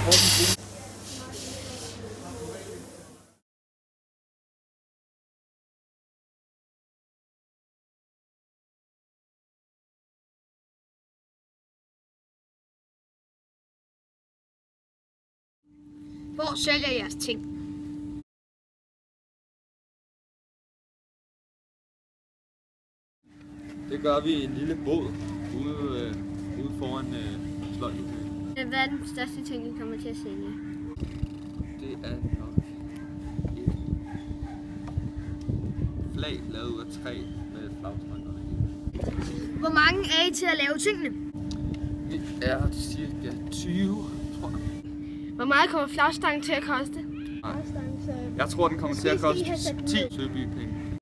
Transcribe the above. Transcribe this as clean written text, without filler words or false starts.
Hvor sælger I jeres ting? Det gør vi i en lille båd ude foran Slottsbyen. Hvad er den største ting, I kommer til at sælge? Det er nok et flag lavet ud af træ med flagstræk. Hvor mange er I til at lave tingene? Vi er cirka 20, tror jeg. Hvor meget kommer flagstangen til at koste? Jeg tror, den kommer til at koste 10 søbypenge.